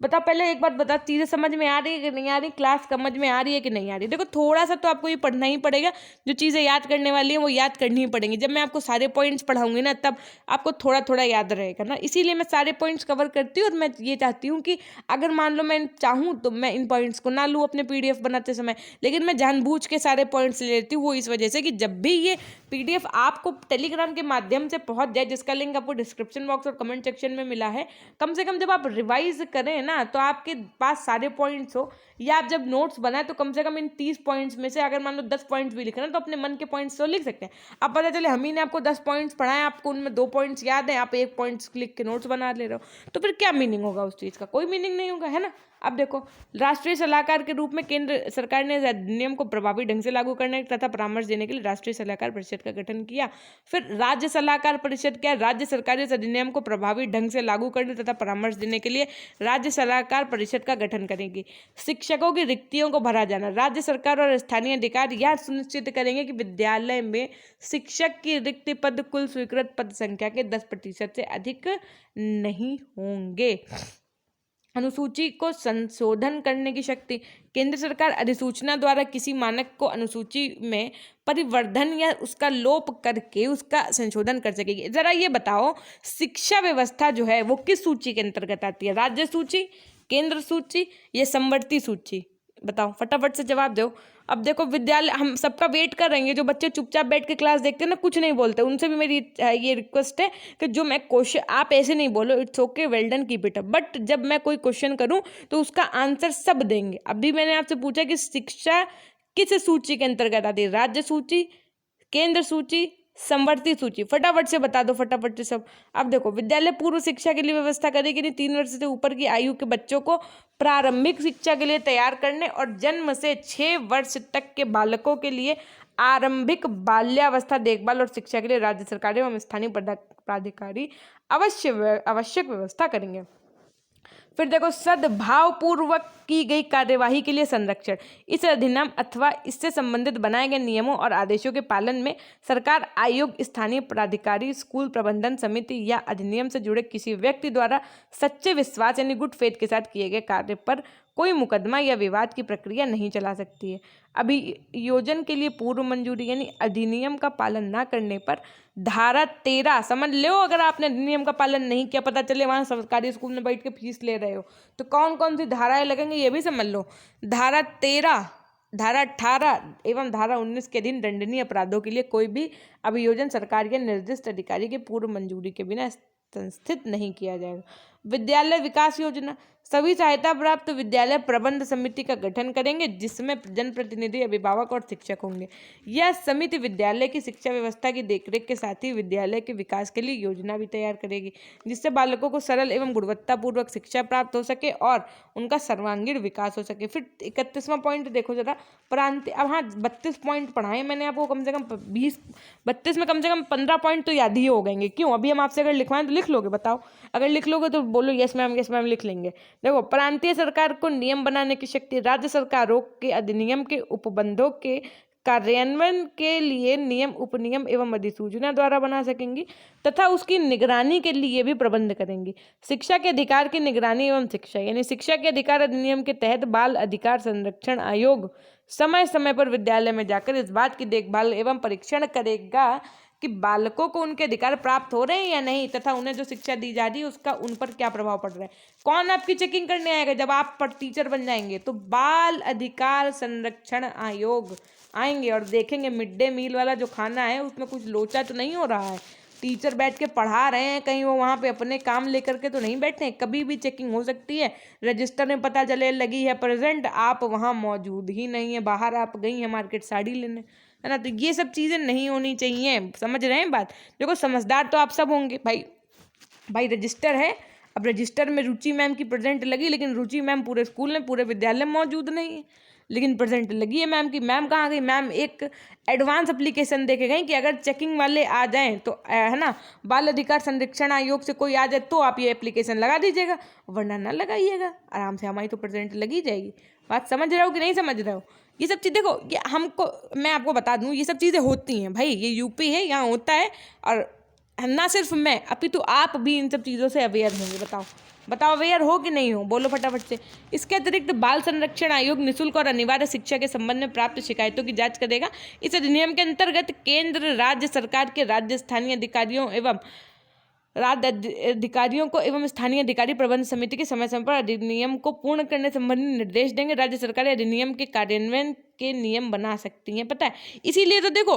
S1: बताओ, पहले एक बात बता, चीज़ें समझ में आ रही है कि नहीं आ रही, क्लास समझ में आ रही है कि नहीं आ रही। देखो थोड़ा सा तो आपको ये पढ़ना ही पड़ेगा, जो चीज़ें याद करने वाली हैं वो याद करनी ही पड़ेंगी। जब मैं आपको सारे पॉइंट्स पढ़ाऊंगी ना तब आपको थोड़ा थोड़ा याद रहेगा ना, इसीलिए मैं सारे पॉइंट्स कवर करती हूँ। और मैं ये चाहती हूँ कि अगर मान लो मैं चाहूँ तो मैं इन पॉइंट्स को ना लूँ अपने PDF बनाते समय, लेकिन मैं जानबूझ के सारे पॉइंट्स ले लेती हूँ। वो इस वजह से कि जब भी ये PDF आपको टेलीग्राम के माध्यम से पहुँच जाए, जिसका लिंक आपको डिस्क्रिप्शन बॉक्स और कमेंट सेक्शन में मिला है, कम से कम जब आप रिवाइज करें ना तो आपके पास सारे पॉइंट्स हो, या आप जब नोट्स बनाए तो कम से कम इन 30 पॉइंट्स में से अगर मान लो 10 पॉइंट्स भी लिखे ना तो अपने मन के पॉइंट्स तो लिख सकते हैं। अब पता चले हम ही ने आपको 10 पॉइंट्स पढ़ाए, आपको उनमें 2 पॉइंट्स याद है, आप 1 पॉइंट्स लिख के नोट्स बना ले रहे हो, तो फिर क्या मीनिंग होगा उस चीज़ का? कोई मीनिंग नहीं होगा, है ना। अब देखो, राष्ट्रीय सलाहकार के रूप में केंद्र सरकार ने इस अधिनियम को प्रभावी ढंग से लागू करने तथा परामर्श देने के लिए राष्ट्रीय सलाहकार परिषद का गठन किया। फिर राज्य सलाहकार परिषद क्या? राज्य सरकार इस अधिनियम को प्रभावी ढंग से लागू करने तथा परामर्श देने के लिए राज्य सलाहकार परिषद का गठन करेगी। शिक्षकों की रिक्तियों को भरा जाना, राज्य सरकार और स्थानीय अधिकारी यह सुनिश्चित करेंगे कि विद्यालय में शिक्षक की रिक्त पद कुल स्वीकृत पद संख्या के 10% से अधिक नहीं होंगे। अनुसूची को संशोधन करने की शक्ति, केंद्र सरकार अधिसूचना द्वारा किसी मानक को अनुसूची में परिवर्धन या उसका लोप करके उसका संशोधन कर सकेगी। जरा ये बताओ, शिक्षा व्यवस्था जो है वो किस सूची के अंतर्गत आती है? राज्य सूची, केंद्र सूची या समवर्ती सूची? बताओ, फटाफट से जवाब दो। अब देखो, विद्यालय हम सबका वेट कर रहे हैं, जो बच्चे चुपचाप बैठ के क्लास देखते हैं ना, कुछ नहीं बोलते, उनसे भी मेरी ये रिक्वेस्ट है कि जो मैं क्वेश्चन, आप ऐसे नहीं बोलो, it's okay, well done, keep it up, but जब मैं कोई क्वेश्चन करूं तो उसका आंसर सब देंगे। अभी मैंने आपसे पूछा कि शिक्षा किस सूची के अंतर्गत आती है? राज्य सूची, केंद्र सूची, समवर्ती सूची? फटाफट से बता दो, फटाफट से सब। अब देखो, विद्यालय पूर्व शिक्षा के लिए व्यवस्था करेगी, नहीं 3 वर्ष से ऊपर की आयु के बच्चों को प्रारंभिक शिक्षा के लिए तैयार करने और जन्म से 6 वर्ष तक के बालकों के लिए आरंभिक बाल्यावस्था देखभाल और शिक्षा के लिए राज्य सरकार एवं स्थानीय प्राधिकारी आवश्यक व्यवस्था करेंगे। फिर देखो, सद्भावपूर्वक की गई कार्यवाही के लिए संरक्षण, इस अधिनियम अथवा इससे संबंधित बनाए गए नियमों और आदेशों के पालन में सरकार, आयोग, स्थानीय प्राधिकारी, स्कूल प्रबंधन समिति या अधिनियम से जुड़े किसी व्यक्ति द्वारा सच्चे विश्वास यानी गुड फेथ के साथ किए गए कार्य पर कोई मुकदमा या विवाद की प्रक्रिया नहीं चला सकती है। अभियोजन के लिए पूर्व मंजूरी यानी अधिनियम का पालन न करने पर धारा 13, समझ लो, अगर आपने अधिनियम का पालन नहीं किया, पता चले वहाँ सरकारी स्कूल में बैठ के फीस ले रहे हो, तो कौन कौन सी धाराएं लगेंगी ये भी समझ लो। धारा 13, धारा 18 एवं धारा 19 के अधीन दंडनीय अपराधों के लिए कोई भी अभियोजन सरकार के निर्दिष्ट अधिकारी के पूर्व मंजूरी के बिना संस्थित नहीं किया जाएगा। विद्यालय विकास योजना, सभी सहायता प्राप्त विद्यालय प्रबंध समिति का गठन करेंगे जिसमें जनप्रतिनिधि, अभिभावक और शिक्षक होंगे। यह समिति विद्यालय की शिक्षा व्यवस्था की देखरेख के साथ ही विद्यालय के विकास के लिए योजना भी तैयार करेगी, जिससे बालकों को सरल एवं गुणवत्तापूर्वक शिक्षा प्राप्त हो सके और उनका सर्वांगीण विकास हो सके। फिर 31वां पॉइंट देखो जरा, प्रांत। अब हाँ, 32 पॉइंट पढ़ाए मैंने आपको, कम से कम 32 में कम से कम 15 पॉइंट तो याद ही हो गएंगे। क्यों? अभी हम आपसे अगर लिखवाएं तो लिख लोगे? बताओ, अगर लिख लोगे तो बोलो यस मैम लिख लेंगे। देखो, प्रांतीय सरकार को नियम बनाने की शक्ति, राज्य सरकारों के अधिनियम के उपबंधों के कार्यान्वयन के लिए नियम, उपनियम एवं अधिसूचना द्वारा बना सकेंगी तथा उसकी निगरानी के लिए भी प्रबंध करेंगी। शिक्षा के अधिकार की निगरानी एवं शिक्षा यानी शिक्षा के अधिकार अधिनियम के तहत बाल अधिकार संरक्षण आयोग समय समय पर विद्यालय में जाकर इस बात की देखभाल एवं परीक्षण करेगा कि बालकों को उनके अधिकार प्राप्त हो रहे हैं या नहीं तथा उन्हें जो शिक्षा दी जा रही है उसका उन पर क्या प्रभाव पड़ रहा है। कौन आपकी चेकिंग करने आएगा जब आप पर टीचर बन जाएंगे? तो बाल अधिकार संरक्षण आयोग आएंगे और देखेंगे मिड डे मील वाला जो खाना है उसमें कुछ लोचा तो नहीं हो रहा है, टीचर बैठ के पढ़ा रहे हैं, कहीं वो वहाँ पे अपने काम लेकर के तो नहीं बैठे हैं। कभी भी चेकिंग हो सकती है। रजिस्टर में पता चले लगी है प्रेजेंट, आप वहाँ मौजूद ही नहीं है, बाहर आप गई हैं मार्केट साड़ी लेने, है ना। तो ये सब चीज़ें नहीं होनी चाहिए, समझ रहे हैं बात? देखो, समझदार तो आप सब होंगे भाई रजिस्टर है, अब रजिस्टर में रुचि मैम की प्रेजेंट लगी, लेकिन रुचि मैम पूरे स्कूल में, पूरे विद्यालय में मौजूद नहीं है, लेकिन प्रेजेंट लगी है मैम की। मैम कहाँ गई? मैम एक एडवांस एप्लीकेशन देके गई कि अगर चेकिंग वाले आ जाएं तो है ना, बाल अधिकार संरक्षण आयोग से कोई आ जाए तो आप ये एप्लीकेशन लगा दीजिएगा, वरना ना लगाइएगा, आराम से हमारी तो प्रेजेंट लगी जाएगी। बात समझ रहे हो कि नहीं समझ रहे हो? ये सब चीज़ देखो, ये हमको, मैं आपको बता दूं, ये सब चीज़ें होती हैं भाई, ये यूपी है, यहाँ होता है। और ना सिर्फ मैं, अपितु आप भी इन सब चीज़ों से अवेयर होंगे। बताओ बताओ, अवेयर हो कि नहीं हो, बोलो फटाफट से। इसके अतिरिक्त बाल संरक्षण आयोग निःशुल्क और अनिवार्य शिक्षा के संबंध में प्राप्त शिकायतों की जांच करेगा। इस अधिनियम के अंतर्गत केंद्र राज्य सरकार के राज्य स्थानीय अधिकारियों एवं राज्य अधिकारियों को एवं स्थानीय अधिकारी प्रबंध समिति के समय समय पर अधिनियम को पूर्ण करने संबंधी निर्देश देंगे। राज्य सरकारें अधिनियम के कार्यान्वयन के नियम बना सकती हैं। पता है, इसीलिए तो देखो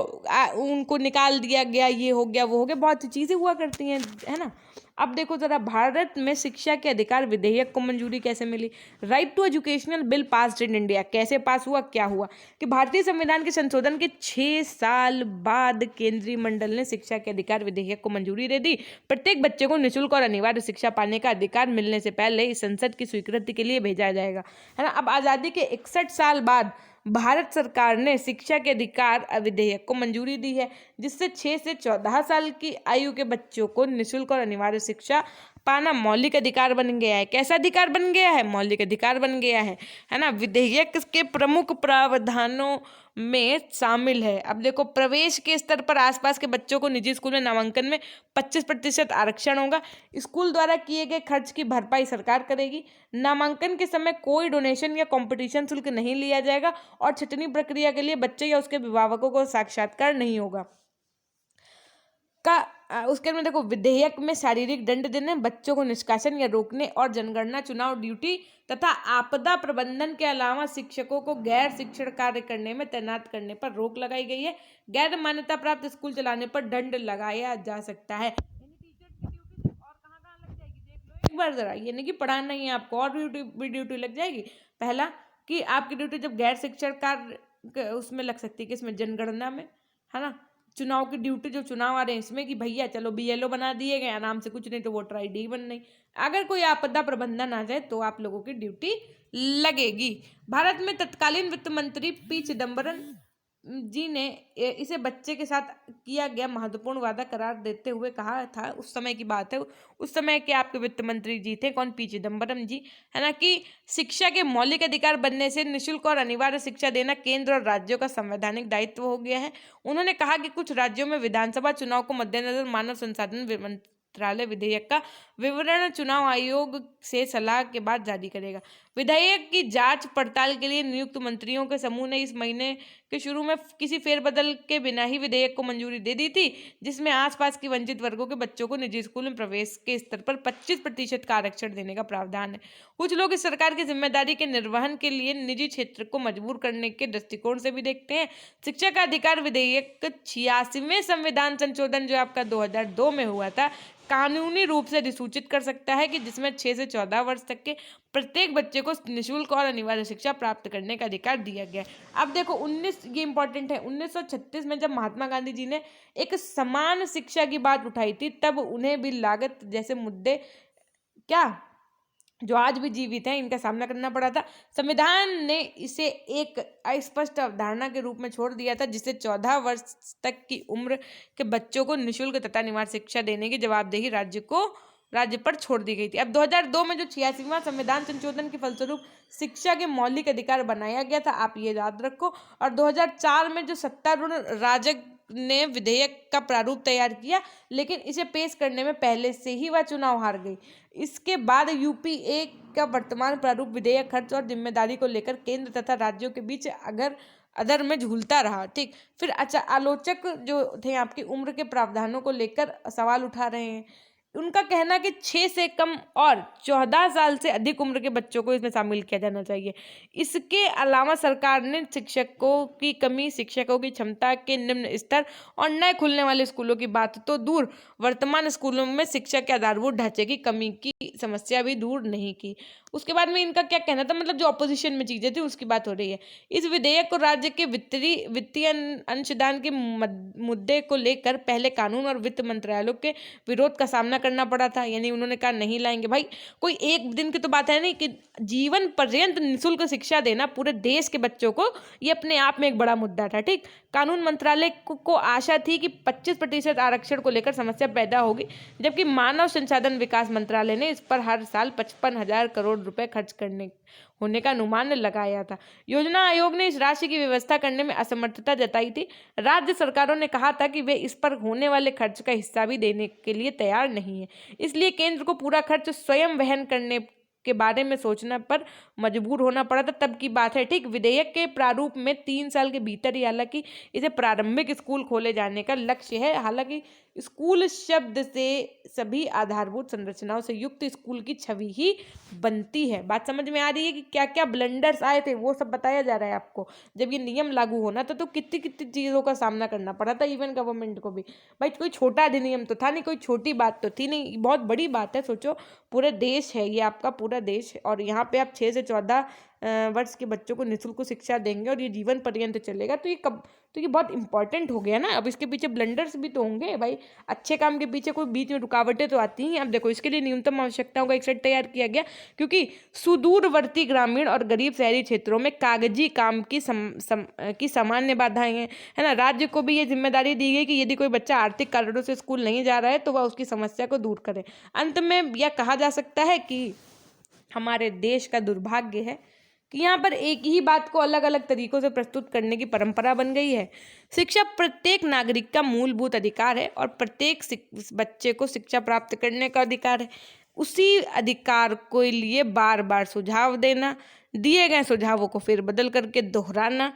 S1: उनको निकाल दिया गया, ये हो गया, वो हो गया, बहुत सी चीजें हुआ करती हैं, है ना। अब देखो जरा, भारत में शिक्षा के अधिकार विधेयक को मंजूरी कैसे मिली। Right to educational bill passed in India. कैसे पास हुआ, क्या हुआ कि भारतीय संविधान के संशोधन के 6 साल बाद केंद्रीय मंडल ने शिक्षा के अधिकार विधेयक को मंजूरी दे दी। प्रत्येक बच्चे को निःशुल्क और अनिवार्य शिक्षा पाने का अधिकार मिलने से पहले इस संसद की स्वीकृति के लिए भेजा जाएगा, है ना। अब आज़ादी के 61 साल बाद भारत सरकार ने शिक्षा के अधिकार विधेयक को मंजूरी दी है, जिससे 6 से 14 साल की आयु के बच्चों को निःशुल्क और अनिवार्य शिक्षा पाना मौलिक अधिकार बन गया है। कैसा अधिकार बन गया है, मौलिक अधिकार बन गया है ना। विधेयक के प्रमुख प्रावधानों में शामिल है, अब देखो, प्रवेश के स्तर पर आसपास के बच्चों को निजी स्कूल में नामांकन में 25% आरक्षण होगा। स्कूल द्वारा किए गए खर्च की भरपाई सरकार करेगी। नामांकन के समय कोई डोनेशन या कंपटीशन शुल्क नहीं लिया जाएगा और छंटनी प्रक्रिया के लिए बच्चे या उसके अभिभावकों को साक्षात्कार नहीं होगा। उसके में देखो, विधेयक में शारीरिक दंड देने, बच्चों को निष्कासन या रोकने और जनगणना, चुनाव ड्यूटी तथा आपदा प्रबंधन के अलावा शिक्षकों को गैर शिक्षण कार्य करने में तैनात करने पर रोक लगाई गई है। गैर मान्यता प्राप्त स्कूल चलाने पर दंड लगाया जा सकता है। एक बार जरा, ये नहीं कि पढ़ाना ही है आपको, और भी ड्यूटी लग जाएगी। पहला कि आपकी ड्यूटी जब गैर शिक्षण कार्य उसमें लग सकती है, कि इसमें जनगणना में, है ना। चुनाव की ड्यूटी, जो चुनाव आ रहे हैं इसमें, कि भैया चलो बीएलओ बना दिए गए आराम से, कुछ नहीं तो वोटर आईडी बन नहीं। अगर कोई आपदा प्रबंधन आ जाए तो आप लोगों की ड्यूटी लगेगी। भारत में तत्कालीन वित्त मंत्री पी चिदम्बरम जी ने इसे बच्चे के साथ किया गया महत्वपूर्ण वादा करार देते हुए कहा था, उस समय की बात है, उस समय के आपके वित्त मंत्री जी थे, कौन, पी चिदम्बरम जी, है ना, कि शिक्षा के मौलिक अधिकार बनने से निःशुल्क और अनिवार्य शिक्षा देना केंद्र और राज्यों का संवैधानिक दायित्व हो गया है। उन्होंने कहा कि कुछ राज्यों में विधानसभा चुनाव को मद्देनजर मानव संसाधन मंत्रालय विधेयक का विवरण चुनाव आयोग से सलाह के बाद जारी करेगा। विधेयक की जांच पड़ताल के लिए नियुक्त मंत्रियों के समूह ने इस महीने के शुरू में किसी फेरबदल के बिना ही विधेयक को मंजूरी दे दी थी, जिसमें आसपास की वंचित वर्गों के बच्चों को निजी स्कूल में प्रवेश के स्तर पर 25% का आरक्षण देने का प्रावधान है। कुछ लोग इस सरकार की जिम्मेदारी के निर्वहन के लिए निजी क्षेत्र को मजबूर करने के दृष्टिकोण से भी देखते हैं। शिक्षा का अधिकार विधेयक 86वें संविधान संशोधन जो आपका 2002 में हुआ था, कानूनी रूप से अधिसूचित कर सकता है कि जिसमें 6 से 14 वर्ष तक के प्रत्येक बच्चे को निःशुल्क और अनिवार्य शिक्षा प्राप्त करने का अधिकार दिया गया है। अब देखो 19, ये इंपॉर्टेंट है, 1936 में जब महात्मा गांधी जी ने एक समान शिक्षा की बात उठाई थी, तब उन्हें भी लागत जैसे मुद्दे, क्या, जो आज भी जीवित हैं, इनका सामना करना पड़ा था। संविधान ने इसे एक अस्पष्ट अवधारणा के रूप में छोड़ दिया था, जिससे 14 वर्ष तक की उम्र के बच्चों को निःशुल्क तथा अनिवार्य शिक्षा देने की जवाबदेही राज्य पर छोड़ दी गई थी। अब 2002 में जो 86वां संविधान संशोधन के फलस्वरूप शिक्षा के मौलिक अधिकार बनाया गया था, आप ये याद रखो, और 2004 में जो सत्तारूढ़ राजग ने विधेयक का प्रारूप तैयार किया, लेकिन इसे पेश करने में पहले से ही वह चुनाव हार गई। इसके बाद यूपीए का वर्तमान प्रारूप विधेयक खर्च और जिम्मेदारी को लेकर केंद्र तथा राज्यों के बीच अदर में झूलता रहा। ठीक, फिर अच्छा, आलोचक जो थे आपकी उम्र के प्रावधानों को लेकर सवाल उठा रहे हैं। उनका कहना कि 6 से कम और 14 साल से अधिक उम्र के बच्चों को इसमें शामिल किया जाना चाहिए। इसके अलावा सरकार ने शिक्षकों की कमी, शिक्षकों की क्षमता के निम्न स्तर और नए खुलने वाले स्कूलों की बात तो दूर, वर्तमान स्कूलों में शिक्षा के आधारभूत ढांचे की कमी की समस्या भी दूर नहीं की। उसके बाद में इनका क्या कहना था, मतलब जो ऑपोजिशन में चीजें थी उसकी बात हो रही है। इस विधेयक को राज्य के वित्तीय अंशदान के मुद्दे को लेकर पहले कानून और वित्त मंत्रालयों के विरोध का सामना करना पड़ा था, यानी उन्होंने कहा नहीं लाएंगे। भाई कोई एक दिन की तो बात है नहीं कि जीवन पर्यंत निःशुल्क शिक्षा देना पूरे देश के बच्चों को, ये अपने आप में एक बड़ा मुद्दा था। ठीक, कानून मंत्रालय को आशा थी कि 25% आरक्षण को लेकर समस्या पैदा होगी, जबकि मानव संसाधन विकास मंत्रालय ने इस पर हर साल 55,000 करोड़ रुपए खर्च करने होने का अनुमान लगाया था। योजना आयोग ने इस राशि की व्यवस्था करने में असमर्थता जताई थी। राज्य सरकारों ने कहा था कि वे इस पर होने वाले खर्च का हिस्सा भी देने के लिए तैयार नहीं है, इसलिए केंद्र को पूरा खर्च स्वयं वहन करने के बारे में सोचना पर मजबूर होना पड़ा था। तब की बात है। ठीक, विधेयक के प्रारूप में 3 साल के भीतर ही हालांकि इसे प्रारंभिक स्कूल खोले जाने का लक्ष्य है। हालांकि स्कूल शब्द से सभी आधारभूत संरचनाओं से युक्त स्कूल की छवि ही बनती है। बात समझ में आ रही है कि क्या क्या ब्लंडर्स आए थे, वो सब बताया जा रहा है आपको। जब ये नियम लागू होना था तो कितनी कितनी चीज़ों का सामना करना पड़ा था इवन गवर्नमेंट को भी। भाई कोई छोटा अधिनियम तो था नहीं, कोई छोटी बात तो थी नहीं, बहुत बड़ी बात है। सोचो, पूरे देश है ये, आपका पूरा देश है, और यहाँ पे आप 6 से 14 वर्ष के बच्चों को निःशुल्क शिक्षा देंगे और ये जीवन पर्यंत चलेगा, तो ये बहुत इंपॉर्टेंट हो गया ना। अब इसके पीछे ब्लंडर्स भी तो होंगे भाई, अच्छे काम के पीछे कोई बीच में रुकावटें तो आती हैं। अब देखो, इसके लिए न्यूनतम आवश्यकताओं का एक सेट तैयार किया गया, क्योंकि सुदूरवर्ती ग्रामीण और गरीब शहरी क्षेत्रों में कागजी काम की सामान्य बाधाएं हैं, है ना। राज्य को भी ये जिम्मेदारी दी गई कि यदि कोई बच्चा आर्थिक कारणों से स्कूल नहीं जा रहा है तो वह उसकी समस्या को दूर करे। अंत में यह कहा जा सकता है कि हमारे देश का दुर्भाग्य है कि यहाँ पर एक ही बात को अलग अलग तरीकों से प्रस्तुत करने की परंपरा बन गई है। शिक्षा प्रत्येक नागरिक का मूलभूत अधिकार है और प्रत्येक बच्चे को शिक्षा प्राप्त करने का अधिकार है। उसी अधिकार को लिए बार बार सुझाव देना, दिए गए सुझावों को फिर बदल करके दोहराना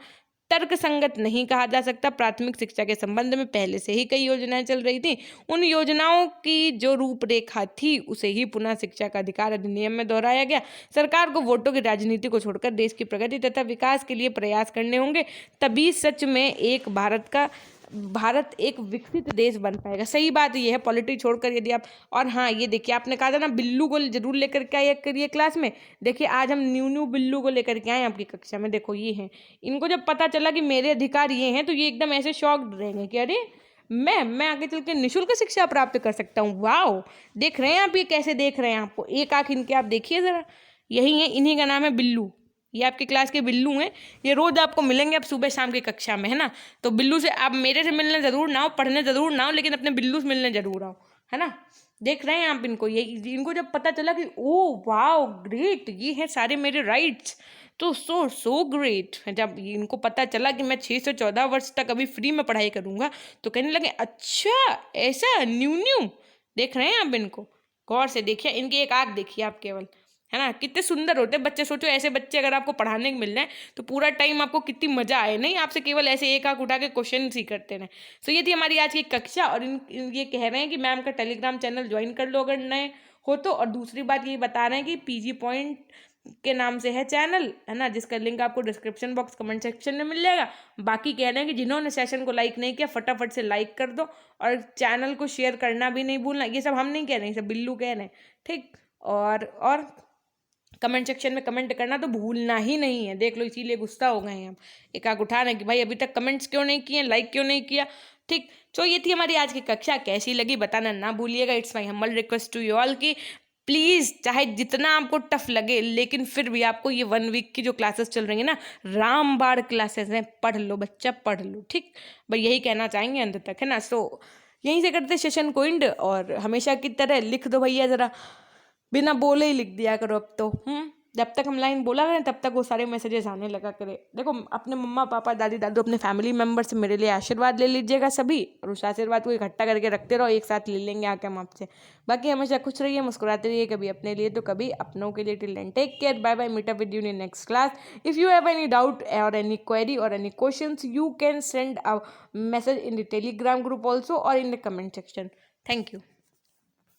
S1: तर्क संगत नहीं कहा जा सकता। प्राथमिक शिक्षा के संबंध में पहले से ही कई योजनाएं चल रही थी। उन योजनाओं की जो रूपरेखा थी उसे ही पुनः शिक्षा का अधिकार अधिनियम में दोहराया गया। सरकार को वोटों की राजनीति को छोड़कर देश की प्रगति तथा विकास के लिए प्रयास करने होंगे, तभी सच में भारत एक विकसित देश बन पाएगा। सही बात ये है, पॉलिटिक्स छोड़कर यदि आप, और हाँ ये देखिए, आपने कहा था ना बिल्लू को जरूर लेकर के आया करिए क्लास में। देखिए आज हम न्यू बिल्लू को लेकर के आए आपकी कक्षा में। देखो ये हैं, इनको जब पता चला कि मेरे अधिकार ये हैं तो ये एकदम ऐसे शॉक्ड रहेंगे कि अरे मैं आगे चल के निःशुल्क शिक्षा प्राप्त कर सकता हूँ। वाओ, देख रहे हैं आप, ये कैसे देख रहे हैं आपको, एक आंख इनके आप देखिए जरा, यही है, इन्हीं का नाम है बिल्लू। ये आपकी क्लास के बिल्लू हैं, ये रोज आपको मिलेंगे अब सुबह शाम की कक्षा में, है ना। तो बिल्लू से आप मेरे से मिलने जरूर ना हो, पढ़ने जरूर ना हो, लेकिन अपने बिल्लू से मिलने जरूर आओ, है ना। देख रहे हैं आप इनको, ये इनको जब पता चला कि ओ वाओ ग्रेट, ये हैं सारे मेरे राइट्स, तो सो ग्रेट। जब इनको पता चला कि मैं 6 से 14 वर्ष तक अभी फ्री में पढ़ाई करूँगा तो कहने लगे अच्छा ऐसा न्यू। देख रहे हैं आप इनको, गौर से देखिए, इनकी एक आँख देखिए आप केवल, है ना। कितने सुंदर होते हैं बच्चे। सोचो ऐसे बच्चे अगर आपको पढ़ाने को मिल रहे हैं तो पूरा टाइम आपको कितनी मजा आए, नहीं आपसे केवल ऐसे एक आंख उठा के क्वेश्चन ही करते रहे। सो ये थी हमारी आज की कक्षा, और ये कह रहे हैं कि मैम का टेलीग्राम चैनल ज्वाइन कर लो अगर नए हो तो। और दूसरी बात ये बता रहे हैं कि पीजी पॉइंट के नाम से है चैनल, है ना, जिसका लिंक आपको डिस्क्रिप्शन बॉक्स कमेंट सेक्शन में मिल जाएगा। बाकी कह रहे हैं कि जिन्होंने सेशन को लाइक नहीं किया फटाफट से लाइक कर दो, और चैनल को शेयर करना भी नहीं भूलना। ये सब हम नहीं कह रहे हैं, सब बिल्लू कह रहे हैं, ठीक। और कमेंट सेक्शन में कमेंट करना तो भूलना ही नहीं है। देख लो, इसीलिए गुस्सा हो गए हैं हम, एक आग उठा रहे हैं कि भाई अभी तक कमेंट्स क्यों नहीं किए, लाइक क्यों नहीं किया, ठीक। तो ये थी हमारी आज की कक्षा, कैसी लगी बताना ना भूलिएगा। It's my humble request to you all कि प्लीज़, चाहे जितना आपको टफ लगे लेकिन फिर भी आपको ये 1 वीक की जो क्लासेस चल रही है ना, रामबाण क्लासेस हैं, पढ़ लो बच्चा, पढ़ लो, ठीक। भाई यही कहना चाहेंगे अंत तक, है ना। सो यहीं से करते सेशन को एंड, और हमेशा की तरह लिख दो भैया ज़रा, बिना बोले ही लिख दिया करो अब तो। जब तक हम लाइन बोला करें तब तक वो सारे मैसेजेस आने लगा करे। देखो, अपने मम्मा पापा दादी दादू अपने फैमिली मेम्बर से मेरे लिए आशीर्वाद ले लीजिएगा सभी, और उस आशीर्वाद को इकट्ठा करके रखते रहो, एक साथ ले लेंगे आके हम आपसे। बाकी हमेशा खुश रहिए, मुस्कुराते रहिए, कभी अपने लिए तो कभी अपनों के लिए। Till then take care, bye bye, meet up with you in next class. If you have any doubt or any query or any questions, you can send a message in the Telegram group also or in the comment section. Thank you.